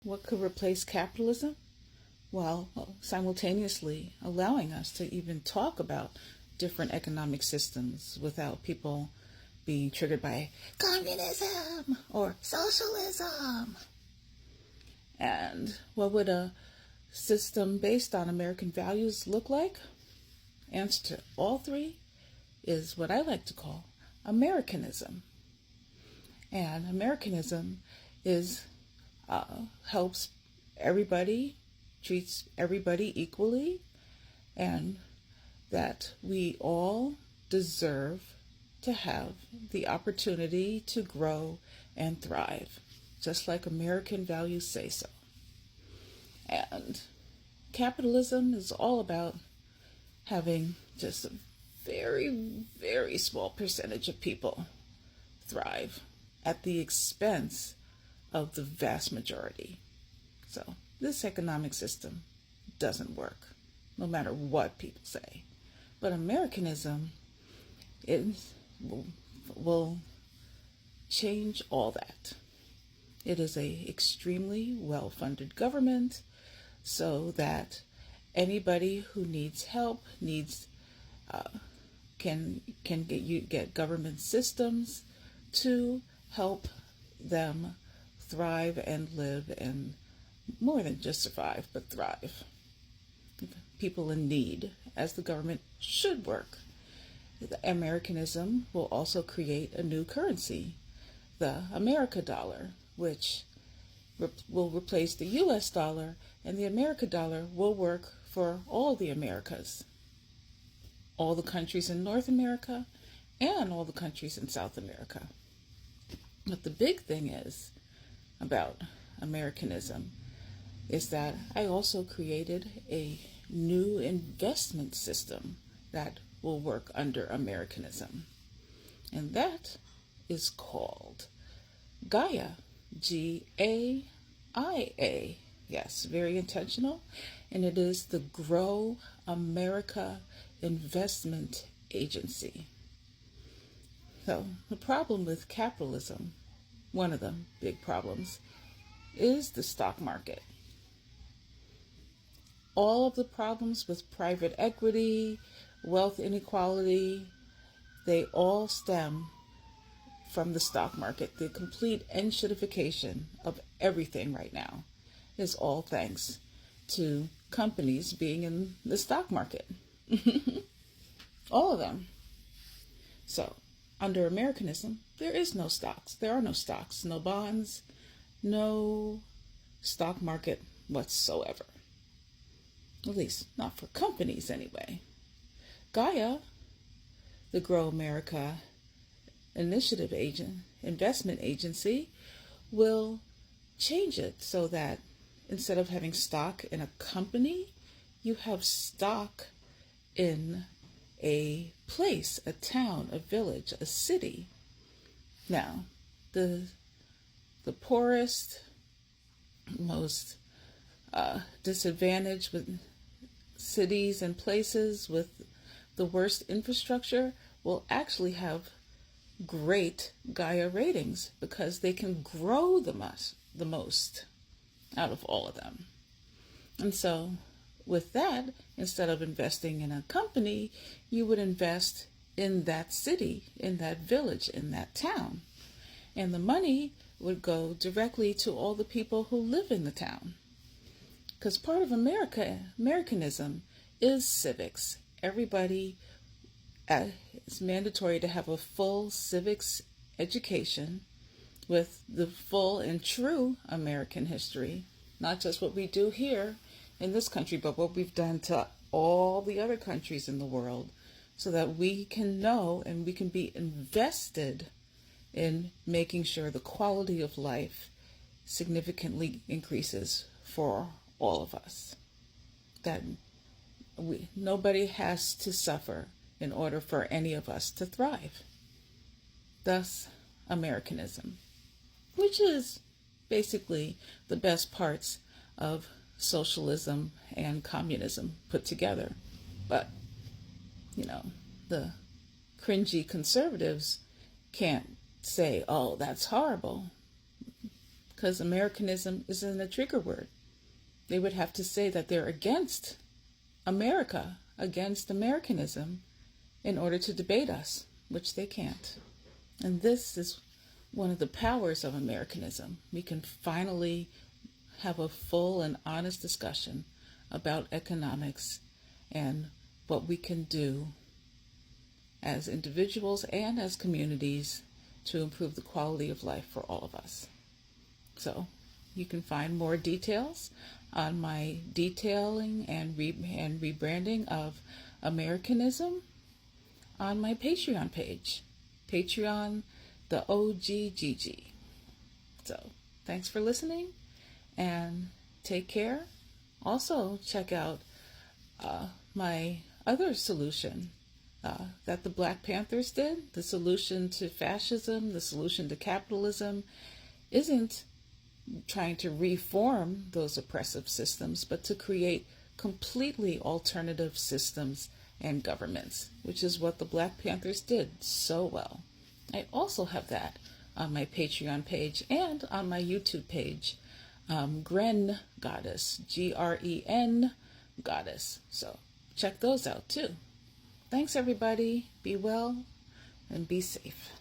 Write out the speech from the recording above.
what could replace capitalism? While simultaneously allowing us to even talk about different economic systems without people being triggered by communism or socialism. And what would a system based on American values look like? Answer to all three is what I like to call Americanism. And Americanism is helps everybody, treats everybody equally, and that we all deserve to have the opportunity to grow and thrive, just like American values say so. And capitalism is all about having just a very, very small percentage of people thrive at the expense of the vast majority. So this economic system doesn't work, no matter what people say. But Americanism will change all that. It is a extremely well-funded government so that anybody who needs help can get government systems to help them thrive and live, and more than just survive, but thrive. People in need, as the government should work. The Americanism will also create a new currency, the America dollar, which will replace the US dollar, and the America dollar will work for all the Americas, all the countries in North America and all the countries in South America. But the big thing is about Americanism is that I also created a new investment system that will work under Americanism. And that is called Gaia, G-A-I-A. Yes, very intentional. And it is the Grow America Investment Agency. So the problem with capitalism, one of the big problems, is the stock market. All of the problems with private equity, wealth inequality, they all stem from the stock market. The complete enshittification of everything right now is all thanks to companies being in the stock market. All of them. So, under Americanism, there is no stocks. There are no stocks, no bonds, no stock market whatsoever. At least not for companies anyway. Gaia, the Grow America Investment Agency, will change it so that instead of having stock in a company, you have stock in a place, a town, a village, a city. Now, the poorest, most disadvantaged with cities and places with the worst infrastructure will actually have great Gaia ratings because they can grow the most out of all of them. And so with that, instead of investing in a company, you would invest in that city, in that village, in that town. And the money would go directly to all the people who live in the town. Because part of Americanism is civics. Everybody, it's mandatory to have a full civics education with the full and true American history, not just what we do here in this country, but what we've done to all the other countries in the world, so that we can know and we can be invested in making sure the quality of life significantly increases for all of us. That nobody has to suffer in order for any of us to thrive. Thus, Americanism, which is basically the best parts of socialism and communism put together. But, the cringy conservatives can't say, oh, that's horrible. because Americanism isn't a trigger word. They would have to say that they're against America, against Americanism, in order to debate us, which they can't. And this is one of the powers of Americanism. We can finally have a full and honest discussion about economics and what we can do as individuals and as communities to improve the quality of life for all of us. So you can find more details on my detailing and rebranding of Americanism on my Patreon page. Patreon, the OGGG. So thanks for listening and take care. Also check out my other solution that the Black Panthers did. The solution to fascism, the solution to capitalism isn't trying to reform those oppressive systems, but to create completely alternative systems and governments, which is what the Black Panthers did so well. I also have that on my Patreon page and on my YouTube page, Gren Goddess, Gren Goddess. So check those out too. Thanks everybody. Be well and be safe.